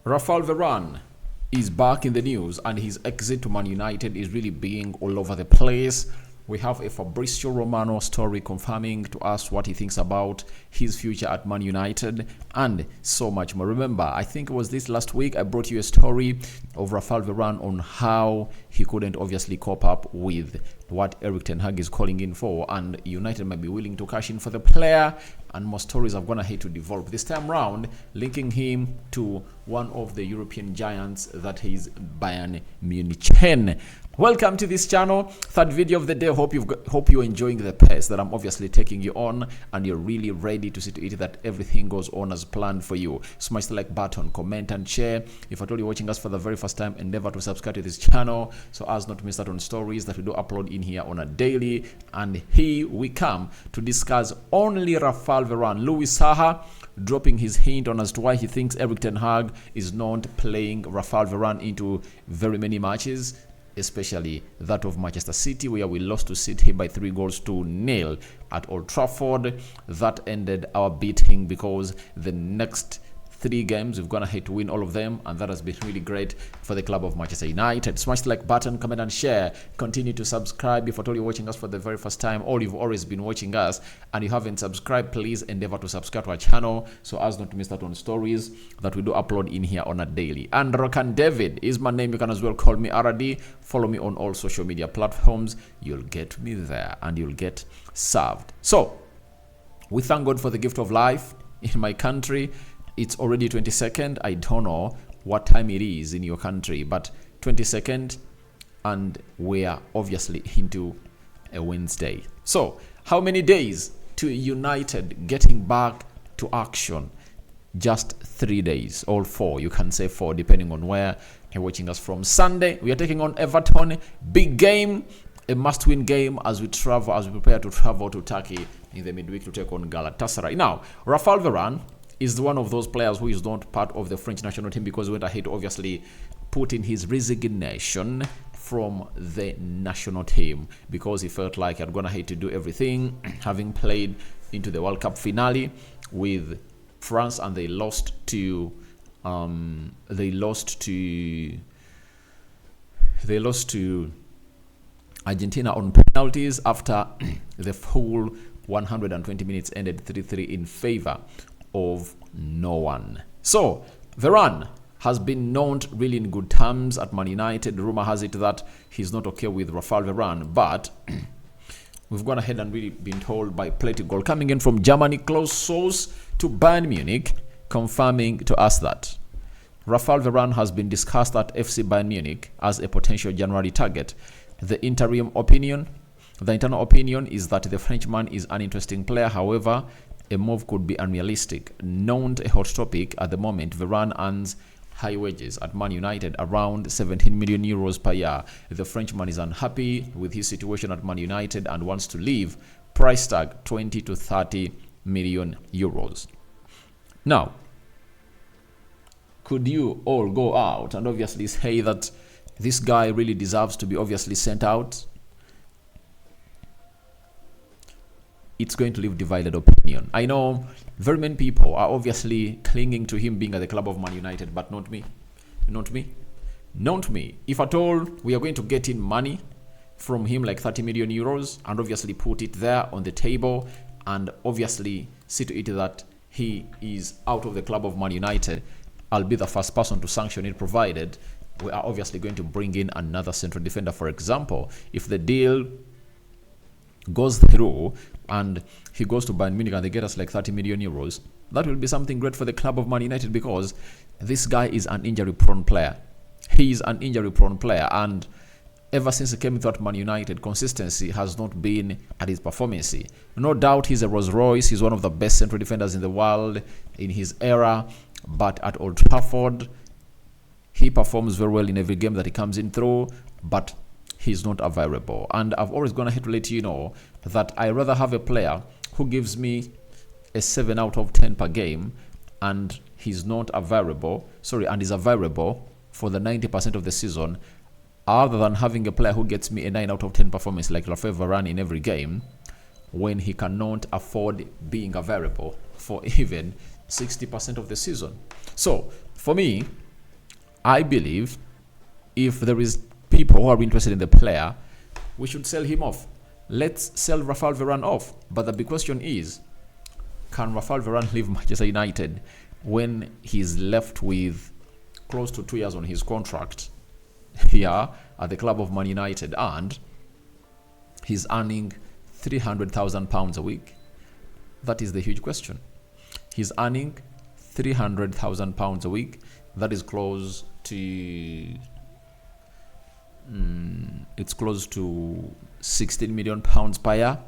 Raphaël Varane is back in the news, and his exit to Man United is really being all over the place. We have a Fabrizio Romano story confirming to us what he thinks about his future at Man United and so much more. Remember, I think it was this last week I brought you a story of Raphaël Varane on how he couldn't obviously cope up with what Erik ten Hag is calling in for, and United might be willing to cash in for the player, and more stories are gonna hate to develop this time round, linking him to one of the European giants, that is Bayern Munich. Welcome to this channel, third video of the day. Hope you're enjoying the pace that I'm obviously taking you on, and you're really ready to see to it that everything goes on as planned for you. Smash the like button, comment and share. If at all you're watching us for the very first time, endeavor to subscribe to this channel so as not to miss out on stories that we do upload in here on a daily. And here we come to discuss only Raphaël Varane. Louis Saha dropping his hint on as to why he thinks Erik ten Hag is not playing Raphaël Varane into very many matches, especially that of Manchester City, where we lost to City by 3-0 at Old Trafford. That ended our beating, because the next 3 games we've gone ahead to win all of them, and that has been really great for the club of Manchester United. Smash the like button, comment and share. Continue to subscribe if at all you're watching us for the very first time, or you've always been watching us and you haven't subscribed. Please endeavor to subscribe to our channel so as not to miss out on stories that we do upload in here on a daily. And Rokan David is my name. You can as well call me RD. Follow me on all social media platforms. You'll get me there and you'll get served. So we thank God for the gift of life in my country. It's already 22nd. I don't know what time it is in your country, but 22nd, and we are obviously into a Wednesday. So how many days to United getting back to action? Just 3 days, or 4. You can say 4 depending on where you're watching us from. Sunday, we are taking on Everton. Big game, a must-win game as we prepare to travel to Turkey in the midweek to take on Galatasaray. Now, Raphaël Varane is one of those players who is not part of the French national team, because he went ahead to obviously put in his resignation from the national team, because he felt like he had gone ahead to do everything, having played into the World Cup finale with France, and they lost to Argentina on penalties after the full 120 minutes ended 3-3 in favor of no one. So Varane has been known really in good terms at Man United. Rumor has it that he's not okay with Raphaël Varane, but we've gone ahead and really been told by Plenty Goal coming in from Germany, close source to Bayern Munich, confirming to us that Raphaël Varane has been discussed at FC Bayern Munich as a potential January target. The internal opinion is that the Frenchman is an interesting player. However, a move could be unrealistic. Known a hot topic at the moment, Varane earns high wages at Man United, around 17 million euros per year. The Frenchman is unhappy with his situation at Man United and wants to leave. Price tag 20 to 30 million euros. Now, could you all go out and obviously say that this guy really deserves to be obviously sent out? It's going to leave divided opinion. I know very many people are obviously clinging to him being at the club of Man United, but not me. Not me. Not me. If at all we are going to get in money from him, like 30 million euros, and obviously put it there on the table, and obviously see to it that he is out of the club of Man United, I'll be the first person to sanction it, provided we are obviously going to bring in another central defender. For example, if the deal goes through and he goes to Bayern Munich and they get us like 30 million euros, that will be something great for the club of Man United, because this guy is an injury-prone player. He is an injury-prone player, and ever since he came into Man United, consistency has not been at his performance. No doubt he's a Rolls Royce. He's one of the best central defenders in the world in his era, but at Old Trafford, he performs very well in every game that he comes in through, but he's not available. And I've always gone ahead to let you know that I rather have a player who gives me a 7 out of 10 per game, and he's not available, and is available for the 90% of the season, other than having a player who gets me a 9 out of 10 performance like Raphaël Varane in every game, when he cannot afford being available for even 60% of the season. So for me, I believe if there is people who are interested in the player, we should sell him off. Let's sell Raphaël Varane off. But the big question is, can Raphaël Varane leave Manchester United when he's left with close to 2 years on his contract here at the club of Man United, and he's earning £300,000 a week? That is the huge question. He's earning £300,000 a week. That is close to it's close to £16 million per year.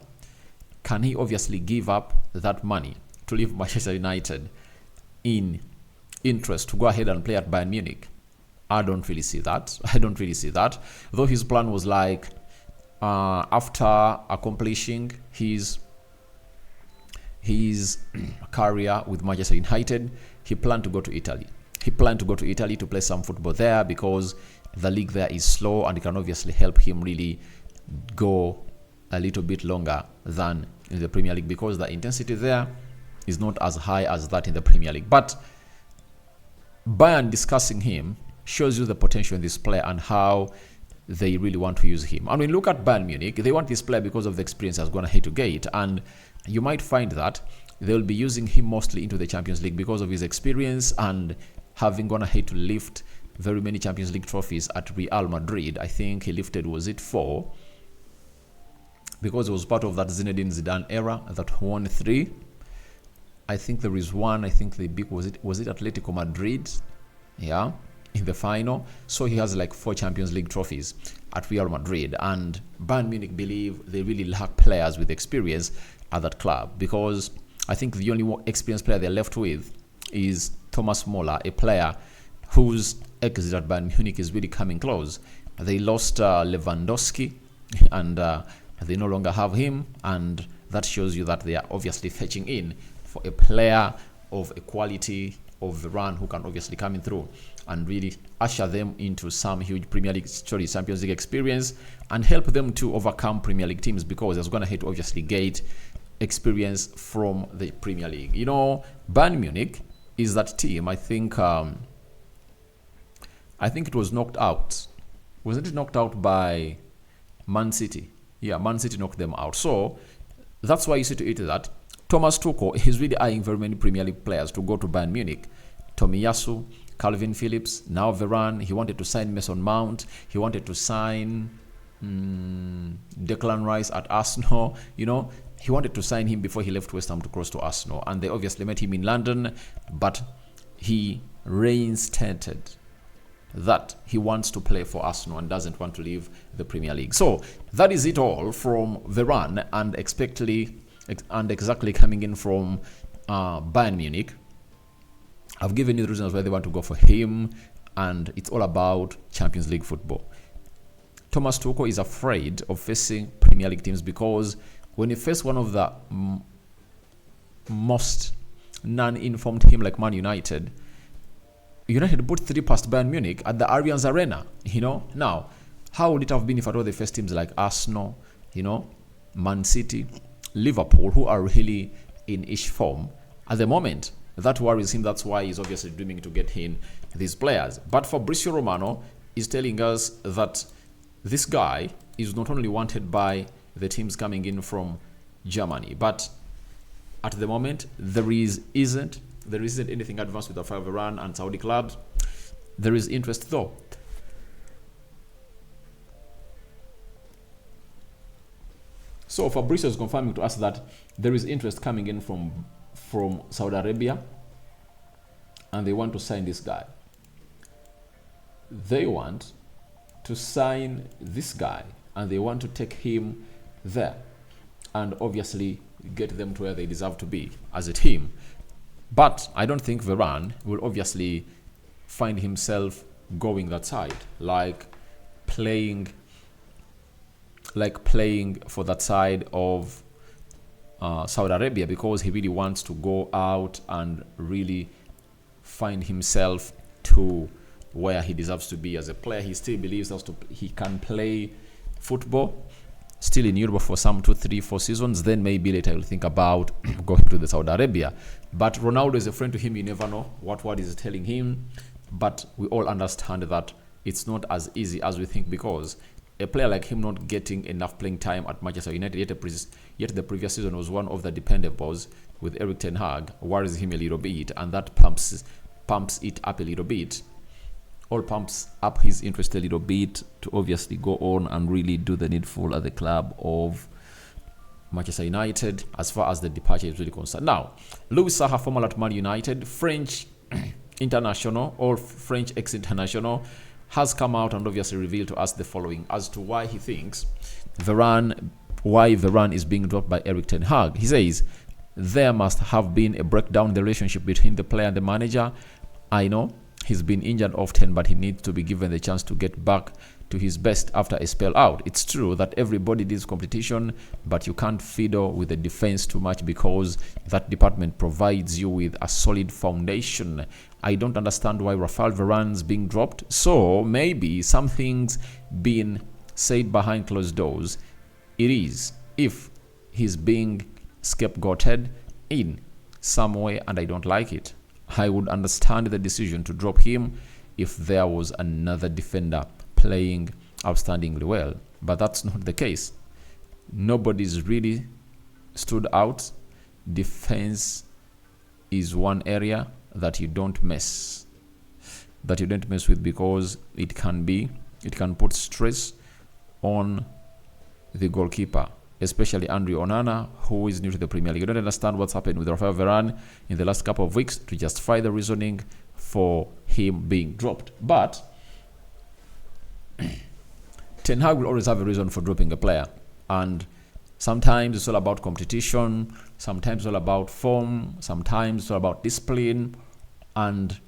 Can he obviously give up that money to leave Manchester United in interest to go ahead and play at Bayern Munich? I don't really see that. Though his plan was like, after accomplishing his career with Manchester United, he planned to go to Italy. To play some football there, because the league there is slow and it can obviously help him really go a little bit longer than in the Premier League, because the intensity there is not as high as that in the Premier League. But Bayern discussing him shows you the potential in this player and how they really want to use him. I mean, look at Bayern Munich. They want this player because of the experience that's going ahead to get, and you might find that they'll be using him mostly into the Champions League because of his experience and having gone ahead to lift very many Champions League trophies at Real Madrid. I think he lifted, was it 4? Because it was part of that Zinedine Zidane era that won 3. I think there is one. I think the big was it Atletico Madrid, yeah, in the final. So he has like 4 Champions League trophies at Real Madrid, and Bayern Munich believe they really lack players with experience at that club, because I think the only experienced player they're left with is Thomas Muller, a player whose exit at Bayern Munich is really coming close. They lost Lewandowski, and they no longer have him, and that shows you that they are obviously fetching in for a player of a quality of Varane who can obviously come in through and really usher them into some huge Premier League, Champions League experience, and help them to overcome Premier League teams, because they're going to have to obviously get experience from the Premier League. You know, Bayern Munich is that team. I think it was knocked out. Wasn't it knocked out by Man City? Yeah, Man City knocked them out. So that's why you see to it that Thomas Tuchel is really eyeing very many Premier League players to go to Bayern Munich. Tomiyasu, Calvin Phillips, now Varane. He wanted to sign Mason Mount. He wanted to sign Declan Rice at Arsenal. You know, he wanted to sign him before he left West Ham to cross to Arsenal. And they obviously met him in London, but he reinstated that he wants to play for Arsenal and doesn't want to leave the Premier League. So that is it all from Varane, and exactly coming in from Bayern Munich. I've given you the reasons why they want to go for him, and it's all about Champions League football. Thomas Tuchel is afraid of facing Premier League teams, because when you face one of the most non-informed team like Man United, United put 3 past Bayern Munich at the Allianz Arena, you know. Now, how would it have been if at all they faced teams like Arsenal, you know, Man City, Liverpool, who are really in ish form at the moment? That worries him. That's why he's obviously dreaming to get in these players. But Fabrizio Romano is telling us that this guy is not only wanted by the teams coming in from Germany, but at the moment there isn't anything advanced with the Varane and Saudi clubs. There is interest though. So Fabrizio is confirming to us that there is interest coming in from Saudi Arabia, and they want to sign this guy. They want to sign this guy, and they want to take him there and obviously get them to where they deserve to be as a team. But I don't think Varane will obviously find himself going that side, like playing for that side of Saudi Arabia, because he really wants to go out and really find himself to where he deserves to be as a player. He still believes he can play football still in Europe for some 2, 3, 4 seasons. Then maybe later he'll think about going to the Saudi Arabia. But Ronaldo is a friend to him. You never know what word is telling him. But we all understand that it's not as easy as we think, because a player like him not getting enough playing time at Manchester United, yet the previous season was one of the dependables with Erik ten Hag, worries him a little bit, and that pumps it up a little bit. All pumps up his interest a little bit to obviously go on and really do the needful at the club of Manchester United as far as the departure is really concerned. Now, Louis Saha, former at Man United, French international or French ex-international, has come out and obviously revealed to us the following as to why he thinks Varane is being dropped by Erik ten Hag. He says, there must have been a breakdown in the relationship between the player and the manager. I know he's been injured often, but he needs to be given the chance to get back to his best after a spell out. It's true that everybody needs competition, but you can't fiddle with the defense too much, because that department provides you with a solid foundation. I don't understand why Raphaël Varane's being dropped. So maybe something's been said behind closed doors. It is, if he's being scapegoated in some way, and I don't like it. I would understand the decision to drop him if there was another defender playing outstandingly well, but that's not the case. Nobody's really stood out. Defense is one area that you don't mess with, because it can put stress on the goalkeeper, especially Andre Onana, who is new to the Premier League. You don't understand what's happened with Raphaël Varane in the last couple of weeks to justify the reasoning for him being dropped. But Ten Hag will always have a reason for dropping a player, and sometimes it's all about competition, sometimes it's all about form, sometimes it's all about discipline and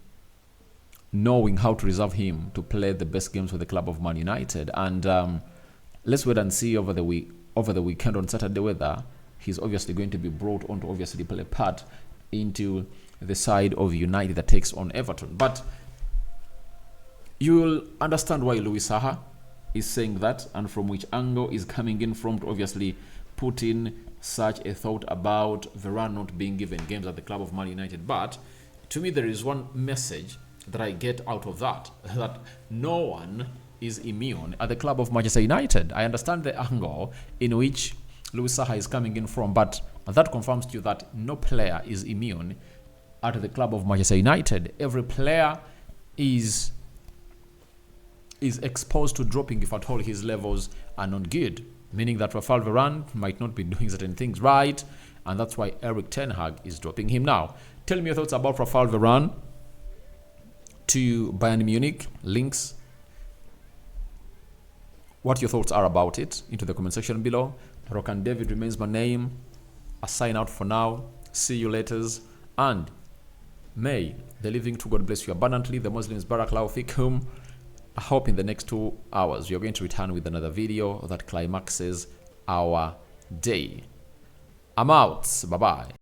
knowing how to reserve him to play the best games for the club of Man United. And let's wait and see over the weekend on Saturday whether he's obviously going to be brought on to obviously play a part into the side of United that takes on Everton. But you'll understand why Louis Saha is saying that, and from which angle is coming in from, to obviously put in such a thought about Varane not being given games at the club of Man United. But to me, there is one message that I get out of that no one is immune at the club of Manchester United. I understand the angle in which Louis Saha is coming in from, but that confirms to you that no player is immune at the club of Manchester United. Every player is exposed to dropping if at all his levels are not good, meaning that Raphaël Varane might not be doing certain things right, and that's why Erik ten Hag is dropping him now. Tell me your thoughts about Raphaël Varane to Bayern Munich. Links, what your thoughts are about it, into the comment section below. Rock and David remains my name. I sign out for now. See you later, and may the living to God bless you abundantly. The Muslims Barakallahu Fikum. I hope in the next 2 hours we are going to return with another video that climaxes our day. I'm out. Bye-bye.